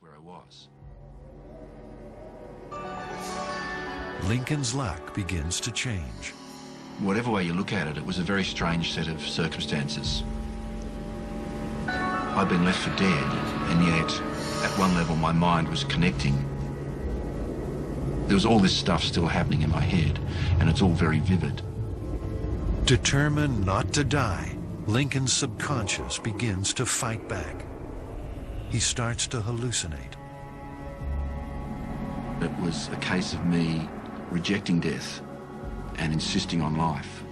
where I was. Lincoln's luck begins to change. Whatever way you look at it, it was a very strange set of circumstances. I'd been left for dead, and yet, at one level, my mind was connecting. There was all this stuff still happening in my head, and it's all very vivid. Determined not to die, Lincoln's subconscious begins to fight back. He starts to hallucinate. It was a case of me rejecting death and insisting on life.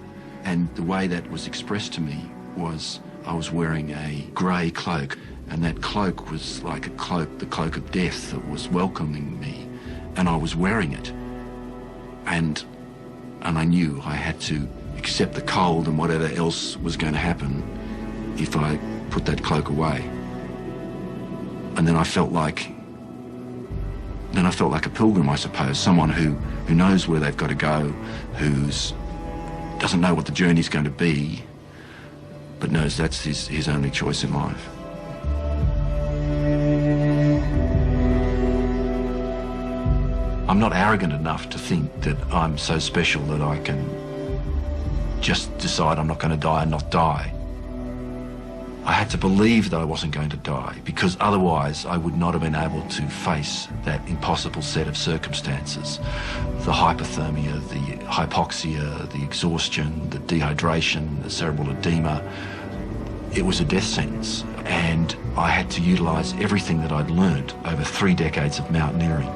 And the way that was expressed to me was I was wearing a grey cloak, and that cloak was like a cloak, the cloak of death that was welcoming me, and I was wearing it. And I knew I had to accept the cold and whatever else was going to happen if I put that cloak away. And then I felt like a pilgrim, I suppose, someone who knows where they've got to go, who doesn't know what the journey's going to be, but knows that's his only choice in life. I'm not arrogant enough to think that I'm so special that I can just decide I'm not going to die and not die. I had to believe that I wasn't going to die, because otherwise I would not have been able to face that impossible set of circumstances. The hypothermia, the hypoxia, the exhaustion, the dehydration, the cerebral edema. It was a death sentence, and I had to utilize everything that I'd learned over 3 decades of mountaineering.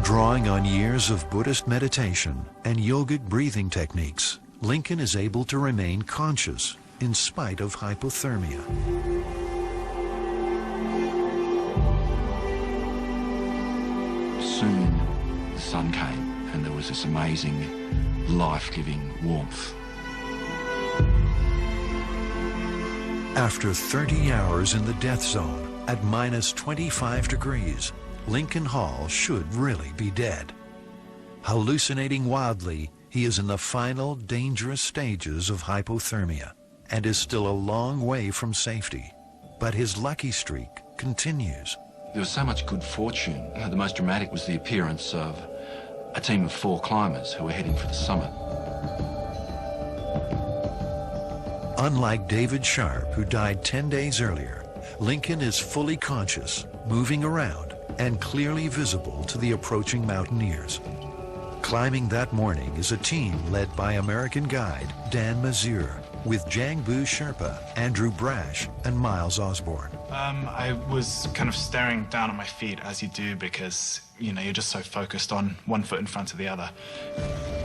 Drawing on years of Buddhist meditation and yogic breathing techniques, Lincoln is able to remain conscious in spite of hypothermia. Soon the sun came, and there was this amazing, life-giving warmth. After 30 hours in the death zone at minus 25 degrees, Lincoln Hall should really be dead. Hallucinating wildly, he is in the final dangerous stages of hypothermia and is still a long way from safety. But his lucky streak continues. There was so much good fortune. The most dramatic was the appearance of a team of 4 climbers who were heading for the summit. Unlike David Sharp, who died 10 days earlier, Lincoln is fully conscious, moving around, and clearly visible to the approaching mountaineers. Climbing that morning is a team led by American guide Dan Mazur, with Jangbu Sherpa, Andrew Brash, and Miles Osborne. I was kind of staring down at my feet, as you do, because, you know, you're just so focused on one foot in front of the other.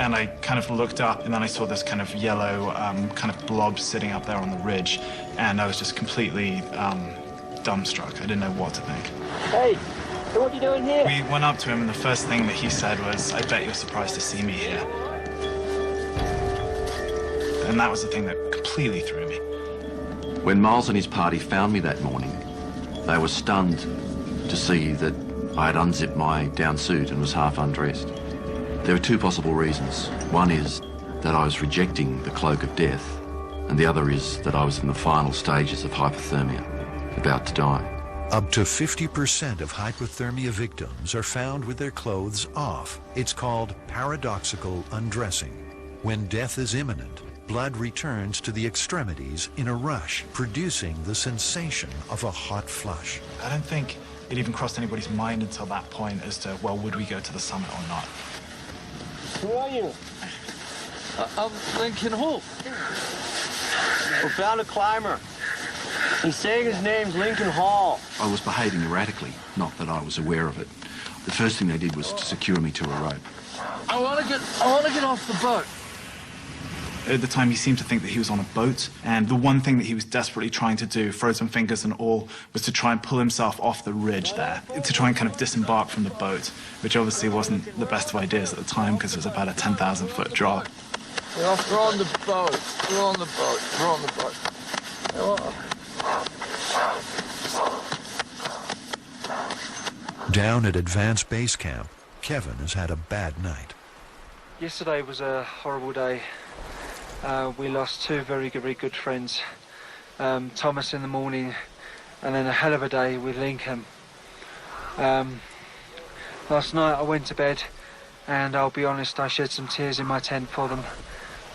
And I kind of looked up, and then I saw this kind of yellow kind of blob sitting up there on the ridge, and I was just completely dumbstruck. I didn't know what to think. Hey, what are you doing here? We went up to him, and the first thing that he said was, "I bet you're surprised to see me here." And that was the thing that completely threw me. When Miles and his party found me that morning, they were stunned to see that I had unzipped my down suit and was half undressed. There are 2 possible reasons. One is that I was rejecting the cloak of death, and the other is that I was in the final stages of hypothermia, about to die. Up to 50% of hypothermia victims are found with their clothes off. It's called paradoxical undressing. When death is imminent, blood returns to the extremities in a rush, producing the sensation of a hot flush. I don't think it even crossed anybody's mind until that point as to, well, would we go to the summit or not? Who are you? I'm Lincoln Hall. We found a climber. He's saying his name's Lincoln Hall. I was behaving erratically, not that I was aware of it. The first thing they did was to secure me to a rope. I want to get off the boat. At the time, he seemed to think that he was on a boat, and the one thing that he was desperately trying to do, frozen fingers and all, was to try and pull himself off the ridge there, to try and kind of disembark from the boat, which obviously wasn't the best of ideas at the time because it was about a 10,000-foot drop. We're on the boat. We're on the boat. We're on the boat. Down at Advanced Base Camp, Kevin has had a bad night. Yesterday was a horrible day. we lost two very good friends. Thomas in the morning, and then a hell of a day with Lincoln. Last night I went to bed, and I'll be honest, I shed some tears in my tent for them.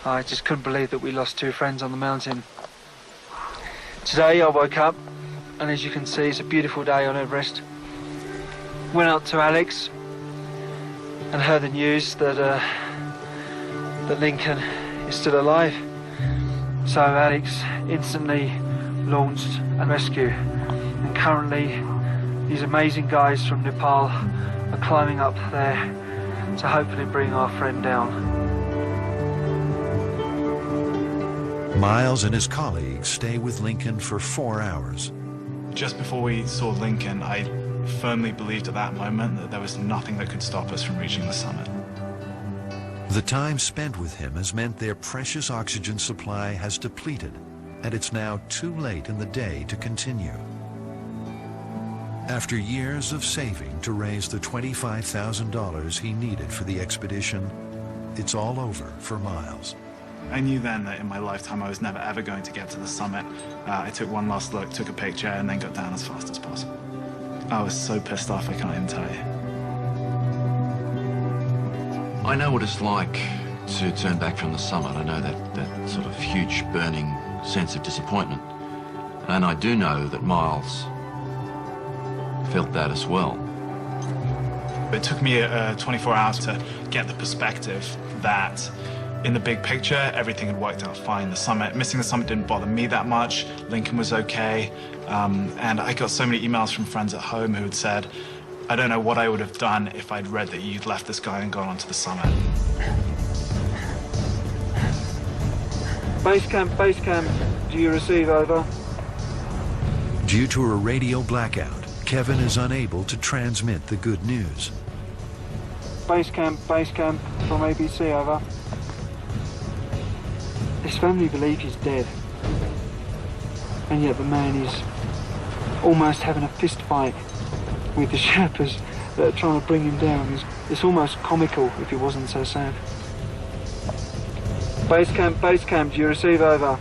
I just couldn't believe that we lost two friends on the mountain. Today I woke up, and as you can see, it's a beautiful day on Everest. Went up to Alex and heard the news that that Lincoln is still alive. So Alex instantly launched a rescue, and currently these amazing guys from Nepal are climbing up there to hopefully bring our friend down. Miles and his colleagues stay with Lincoln for 4 hours. Just before we saw Lincoln, I firmly believed at that moment that there was nothing that could stop us from reaching the summit. The time spent with him has meant their precious oxygen supply has depleted, and it's now too late in the day to continue. After years of saving to raise the $25,000 he needed for the expedition, it's all over for Miles. I knew then that in my lifetime I was never ever going to get to the summit. I took one last look, took a picture, and then got down as fast as possible. I was so pissed off, I can't even tell you. I know what it's like to turn back from the summit. I know that sort of huge burning sense of disappointment. And I do know that Miles felt that as well. It took me 24 hours to get the perspective that in the big picture, everything had worked out fine. Missing the summit didn't bother me that much. Lincoln was okay. And I got so many emails from friends at home who had said, I don't know what I would have done if I'd read that you'd left this guy and gone onto the summit. Base camp, do you receive, over? Due to a radio blackout, Kevin is unable to transmit the good news. Base camp, from ABC, over. His family believe he's dead, and yet the man is almost having a fist fight with the Sherpas that are trying to bring him down. It's almost comical if it wasn't so sad. Base camp, do you receive, over?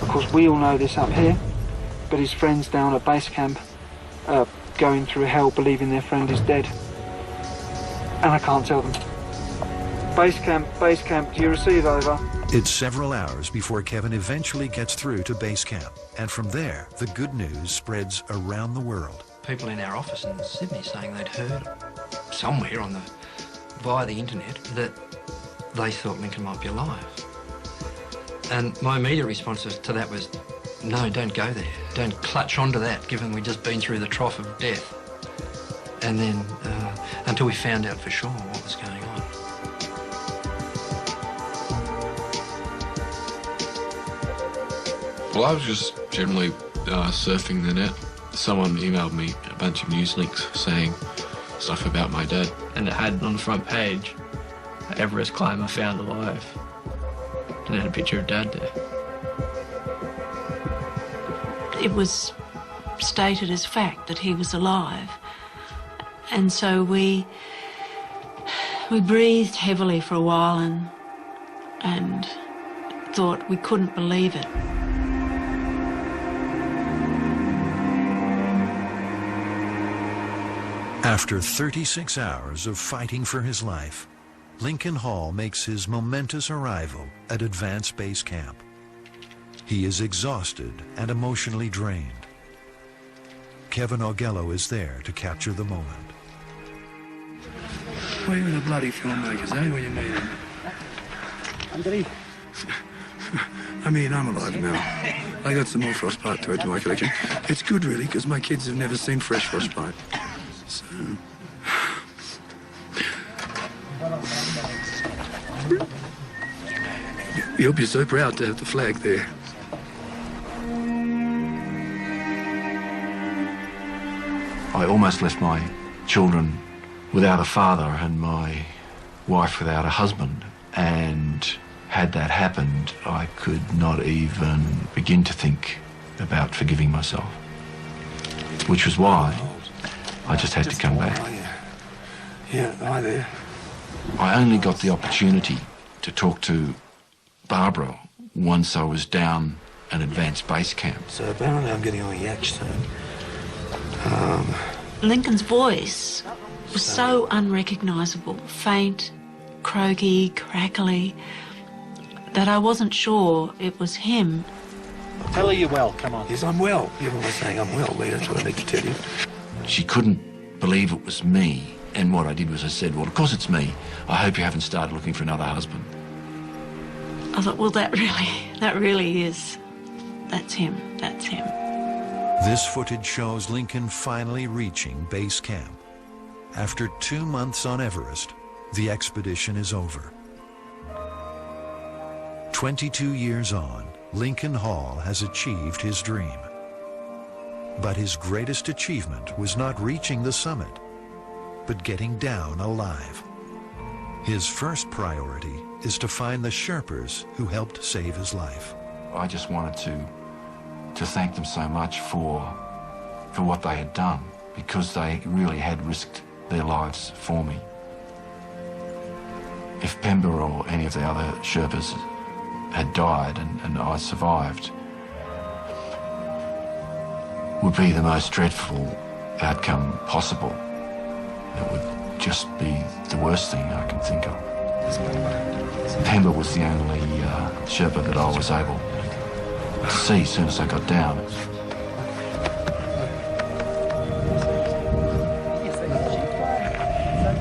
Of course, we all know this up here, but his friends down at base camp are going through hell believing their friend is dead. And I can't tell them. Base camp, do you receive, over? It's several hours before Kevin eventually gets through to base camp, and from there, the good news spreads around the world. People in our office in Sydney saying they'd heard somewhere via the internet that they thought Lincoln might be alive. And my immediate response to that was, no, don't go there. Don't clutch onto that, given we'd just been through the trough of death. And then, until we found out for sure what was going on. Well, I was just generally surfing the net. Someone emailed me a bunch of news links saying stuff about my dad. And it had on the front page, Everest climber found alive. And it had a picture of Dad there. It was stated as fact that he was alive. And so we breathed heavily for a while and thought we couldn't believe it. After 36 hours of fighting for his life, Lincoln Hall makes his momentous arrival at Advanced Base Camp. He is exhausted and emotionally drained. Kevin Augello is there to capture the moment. Why are you the bloody filmmakers, eh? What do you mean? Anthony? I mean, I'm alive now. I got some more frostbite to add to my collection. It's good, really, because my kids have never seen fresh frostbite. So... You'll be so proud to have the flag there. I almost left my children without a father and my wife without a husband. And had that happened, I could not even begin to think about forgiving myself. Which was why I just had to come back. Yeah, hi there. I only got the opportunity to talk to Barbara once I was down an advanced base camp. So apparently I'm getting all yak soon. Lincoln's voice was so unrecognisable, faint, croaky, crackly, that I wasn't sure it was him. Tell her you're well, come on. Yes, I'm well. You're always saying I'm well, Lee, that's what I need to tell you. She couldn't believe it was me, and what I did was I said, well, of course it's me. I hope you haven't started looking for another husband. I thought, well, that really is, that's him. This footage shows Lincoln finally reaching base camp. After 2 months on Everest, the expedition is over. 22 years on, Lincoln Hall has achieved his dream. But his greatest achievement was not reaching the summit, but getting down alive. His first priority is to find the Sherpas who helped save his life. I just wanted to thank them so much for what they had done, because they really had risked their lives for me. If Pemba or any of the other Sherpas had died and I survived, would be the most dreadful outcome possible. It would just be the worst thing I can think of. Pemba was the only Sherpa that I was able to see as soon as I got down.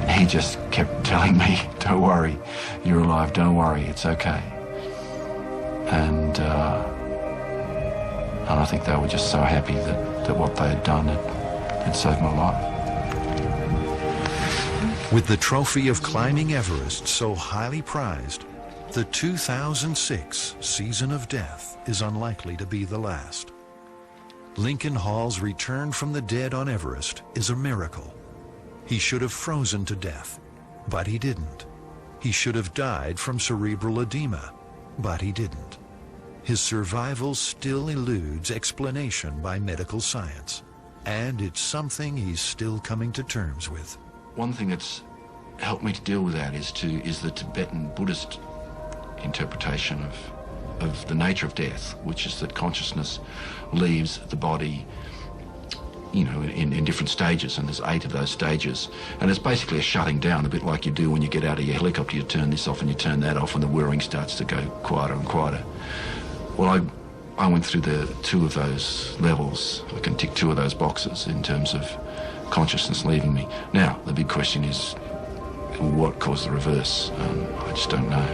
He just kept telling me, don't worry, you're alive, don't worry, it's okay. And I think they were just so happy that what they had done had saved my life. With the trophy of climbing Everest so highly prized, the 2006 season of death is unlikely to be the last. Lincoln Hall's return from the dead on Everest is a miracle. He should have frozen to death, but he didn't. He should have died from cerebral edema, but he didn't. His survival still eludes explanation by medical science, and it's something he's still coming to terms with. One thing that's helped me to deal with that is the Tibetan Buddhist interpretation of the nature of death, which is that consciousness leaves the body, you know, in different stages, and there's 8 of those stages, and it's basically a shutting down, a bit like you do when you get out of your helicopter. You turn this off and you turn that off, and the whirring starts to go quieter and quieter. Well, I went through the 2 of those levels. I can tick 2 of those boxes in terms of consciousness leaving me. Now, the big question is, what caused the reverse? I just don't know.